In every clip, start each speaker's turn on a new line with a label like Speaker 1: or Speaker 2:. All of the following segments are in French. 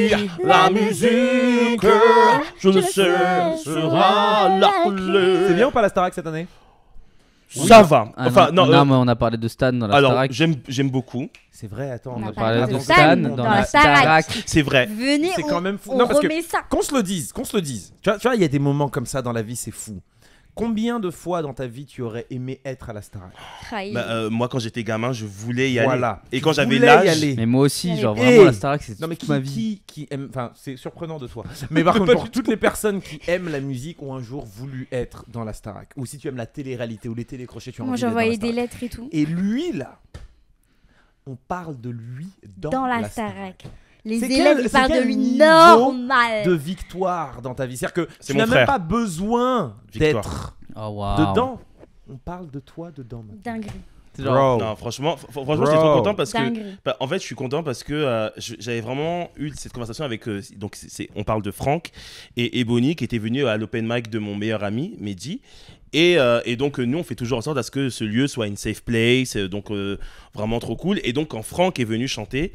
Speaker 1: vie, la musique, je le sais, sera la clé.
Speaker 2: C'est bien ou pas la Starac cette année?
Speaker 1: Ça va.
Speaker 3: Ah,
Speaker 1: Enfin,
Speaker 3: non,
Speaker 1: non,
Speaker 3: mais on a parlé de Stan dans la
Speaker 1: alors,
Speaker 3: Starac.
Speaker 1: j'aime beaucoup.
Speaker 2: C'est vrai, attends.
Speaker 3: On a
Speaker 4: parlé
Speaker 3: parlé
Speaker 4: de
Speaker 3: de
Speaker 4: Stan
Speaker 3: Stan
Speaker 4: dans
Speaker 3: dans
Speaker 4: la
Speaker 3: la
Speaker 4: Starac.
Speaker 3: Starac.
Speaker 1: C'est vrai.
Speaker 4: Venez,
Speaker 2: C'est quand même fou.
Speaker 4: on
Speaker 2: Non, parce que-
Speaker 4: remet ça.
Speaker 2: Qu'on se le dise. Tu vois, il y a des moments comme ça dans la vie, c'est fou. Combien de fois dans ta vie tu aurais aimé être à la Starac?
Speaker 1: Moi, quand j'étais gamin, je voulais y
Speaker 2: Voilà.
Speaker 1: aller. Et
Speaker 2: Tu
Speaker 1: quand j'avais
Speaker 2: voulais y
Speaker 1: l'âge,
Speaker 2: aller.
Speaker 3: Mais moi aussi,
Speaker 4: Allez.
Speaker 3: genre
Speaker 2: Et-
Speaker 3: vraiment la Starac, c'est
Speaker 2: Non mais
Speaker 3: toute ma vie.
Speaker 2: qui aime, enfin c'est surprenant de toi. Mais par contre pour toutes les personnes qui aiment la musique ont un jour voulu être dans la Starac. Ou si tu aimes la télé-réalité ou les télécrochets, tu as
Speaker 4: Moi
Speaker 2: envie d'être dans
Speaker 4: j'envoyais
Speaker 2: la
Speaker 4: des
Speaker 2: Starac.
Speaker 4: lettres et tout.
Speaker 2: Et lui là, on parle de lui
Speaker 4: Dans la Starac. Les
Speaker 2: C'est
Speaker 4: élèves
Speaker 2: quel-
Speaker 4: ils
Speaker 2: c'est
Speaker 4: parlent de
Speaker 2: quel
Speaker 4: lui
Speaker 2: niveau
Speaker 4: normal.
Speaker 2: de victoire dans ta vie. C'est-à-dire que
Speaker 1: C'est
Speaker 2: tu
Speaker 1: mon
Speaker 2: n'as même
Speaker 1: frère.
Speaker 2: pas besoin
Speaker 1: Victoire.
Speaker 2: d'être
Speaker 3: Oh waouh.
Speaker 2: dedans. On parle de toi dedans. maintenant.
Speaker 4: Dinguerie.
Speaker 3: C'est genre-
Speaker 1: non, franchement,
Speaker 2: Bro.
Speaker 1: j'étais trop content parce que.
Speaker 4: Dinguerie.
Speaker 1: Bah, en fait, je suis content parce que j'avais vraiment eu cette conversation avec. Donc, on parle de Franck et Bonnie qui étaient venus à l'open mic de mon meilleur ami, Mehdi. Et donc, nous, on fait toujours en sorte à ce que ce lieu soit une safe place. Donc, vraiment trop cool. Et donc, quand Franck est venu chanter,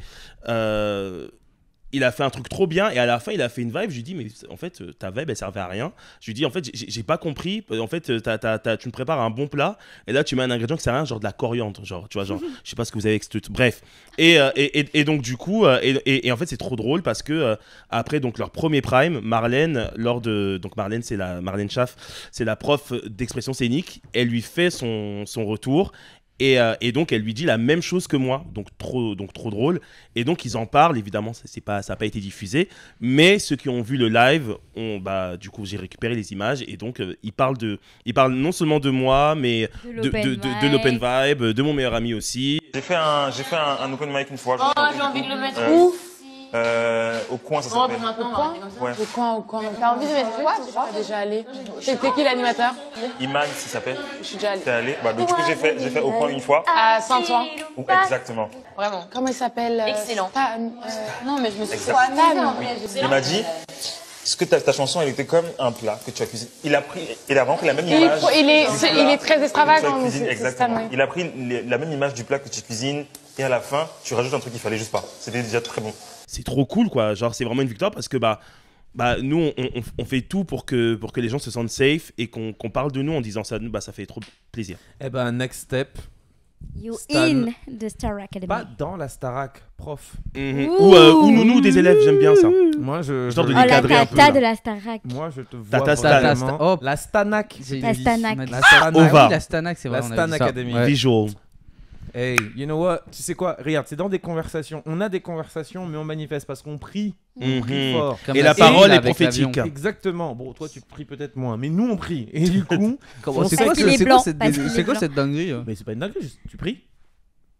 Speaker 1: il a fait un truc trop bien. Et à la fin, il a fait une vibe. Je lui dis, mais en fait, ta vibe, elle servait à rien. Je lui dis, en fait, j'ai pas compris. En fait, tu me prépares un bon plat. Et là, tu mets un ingrédient qui sert à rien, genre de la coriandre. Genre, tu vois, genre, je sais pas ce que vous avez avec ce. Bref. Et donc, du coup, et en fait, c'est trop drôle parce que après, donc, leur premier prime, Marlène, donc, Marlène, Marlène Schaff, c'est la prof d'expression scénique. Elle lui fait son retour. Et donc, elle lui dit la même chose que moi, donc trop drôle. Et donc, ils en parlent, évidemment, ça n'a pas été diffusé. Mais ceux qui ont vu le live, du coup, j'ai récupéré les images. Et donc, ils parlent non seulement de moi, mais de l'open vibe, de mon meilleur ami aussi.
Speaker 5: J'ai fait un open mic une fois.
Speaker 6: Oh, j'ai envie de le mettre
Speaker 5: où
Speaker 6: où
Speaker 5: Au coin, ça
Speaker 6: Oh,
Speaker 5: s'appelle.
Speaker 6: pour maintenant, on va arrêter comme ça.
Speaker 5: Ouais.
Speaker 7: Au coin. T'as envie de mettre quoi? Je suis déjà allée. C'était qui l'animateur?
Speaker 5: Iman, ça s'appelle.
Speaker 7: Je suis déjà allée.
Speaker 5: T'es allé. Donc, du coup, j'ai fait au coin une fois.
Speaker 7: À Saint-Ouen.
Speaker 5: Exactement.
Speaker 6: Vraiment.
Speaker 7: Comment il s'appelle?
Speaker 6: Excellent.
Speaker 7: Non, mais je me suis
Speaker 5: Exact.
Speaker 7: trop amusée, en
Speaker 5: Il
Speaker 7: vrai.
Speaker 5: m'a dit, est-ce que ta chanson, elle était comme un plat que tu as cuisiné. Il a vraiment pris la même
Speaker 7: Il est
Speaker 5: image.
Speaker 7: trop- il est-
Speaker 5: du
Speaker 7: c'est-
Speaker 5: plat
Speaker 7: il est très
Speaker 5: que tu as
Speaker 7: extravagant,
Speaker 5: cuisiné.
Speaker 7: c'est
Speaker 5: Exactement.
Speaker 7: Stan, oui.
Speaker 5: Il a pris la même image du plat que tu cuisines. Et à la fin, tu rajoutes un truc qu'il fallait juste pas. C'était déjà très bon.
Speaker 1: C'est trop cool, quoi. Genre, c'est vraiment une victoire parce que nous, on fait tout pour que les gens se sentent safe et qu'on parle de nous en disant ça. Ça fait trop plaisir.
Speaker 2: Eh ben next step,
Speaker 4: You
Speaker 2: Stan.
Speaker 4: in the Star Academy.
Speaker 2: pas dans la Starac, prof.
Speaker 1: Ou nounou des élèves, j'aime bien ça.
Speaker 2: Moi je
Speaker 1: Histoire de
Speaker 4: Oh
Speaker 1: les
Speaker 4: la
Speaker 1: cadrer un peu,
Speaker 4: tata
Speaker 1: là.
Speaker 4: de la Starac.
Speaker 2: moi je te vois
Speaker 1: Tata
Speaker 2: vraiment
Speaker 3: Stan. Oh.
Speaker 2: la Stanac.
Speaker 4: La Stanac.
Speaker 2: La Stanac.
Speaker 1: Ova.
Speaker 3: La Stanac, c'est vrai.
Speaker 2: La
Speaker 3: on a
Speaker 2: Stan
Speaker 3: dit ça.
Speaker 2: Academy.
Speaker 3: Ouais.
Speaker 1: Visual.
Speaker 2: Hey, you know what? Tu sais quoi? Regarde, c'est dans des conversations. On a des conversations, mais on manifeste parce qu'on prie. On prie fort.
Speaker 3: Comme
Speaker 1: Et
Speaker 3: la
Speaker 1: la
Speaker 3: série,
Speaker 1: parole
Speaker 3: là,
Speaker 1: est
Speaker 3: avec
Speaker 1: prophétique.
Speaker 3: l'avion.
Speaker 2: Exactement. Bon, toi, tu pries peut-être moins, mais nous, on prie. Et du coup,
Speaker 3: Comment- C'est
Speaker 2: sait
Speaker 3: quoi
Speaker 4: qu'il est
Speaker 3: c'est
Speaker 4: blanc,
Speaker 3: quoi cette-
Speaker 4: parce qu'il est
Speaker 3: c'est quoi
Speaker 4: blanc.
Speaker 3: cette dinguerie?
Speaker 2: mais c'est pas une dinguerie, juste tu pries.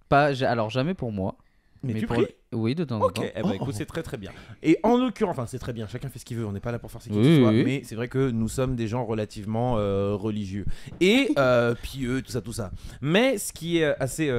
Speaker 3: Alors jamais pour moi.
Speaker 2: Mais tu
Speaker 3: pour-
Speaker 2: pries.
Speaker 3: Oui, de temps en
Speaker 2: Ok,
Speaker 3: temps.
Speaker 2: eh ben, écoute, c'est très très bien. Et en l'occurrence, enfin c'est très bien, chacun fait ce qu'il veut, on n'est pas là pour faire ce qu'il
Speaker 3: Oui,
Speaker 2: soit,
Speaker 3: oui.
Speaker 2: mais c'est vrai que nous sommes des gens relativement religieux et pieux, tout ça. Mais ce qui est assez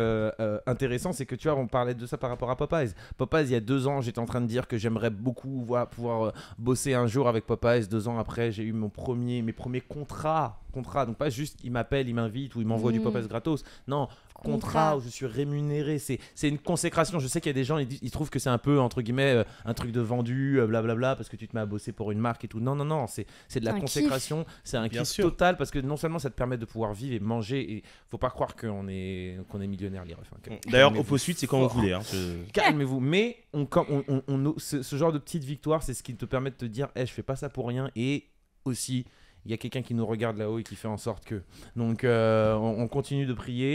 Speaker 2: intéressant, c'est que tu vois, on parlait de ça par rapport à Popeyes. Popeyes, il y a 2 ans, j'étais en train de dire que j'aimerais beaucoup pouvoir bosser un jour avec Popeyes. 2 ans après, j'ai eu mes premiers contrats, donc pas juste il m'appelle, il m'invite ou il m'envoie du Popeyes gratos. Non, contrat où je suis rémunéré, c'est une consécration. Je sais qu'il y a des gens, ils trouvent que c'est un peu entre guillemets un truc de vendu, blablabla, parce que tu te mets à bosser pour une marque et tout. Non, c'est de la
Speaker 4: Un
Speaker 2: consécration, c'est un
Speaker 1: Bien
Speaker 2: kiff
Speaker 1: sûr.
Speaker 2: total, parce que non seulement ça te permet de pouvoir vivre et manger, et faut pas croire qu'on est millionnaire les refs. Hein.
Speaker 1: D'ailleurs,
Speaker 2: Calmez-vous.
Speaker 1: Oppo Suite, c'est quand vous
Speaker 2: Fort.
Speaker 1: voulez.
Speaker 2: Calmez-vous, mais ce genre de petite victoire, c'est ce qui te permet de te dire, je fais pas ça pour rien, et aussi il y a quelqu'un qui nous regarde là-haut et qui fait en sorte que. Donc on continue de prier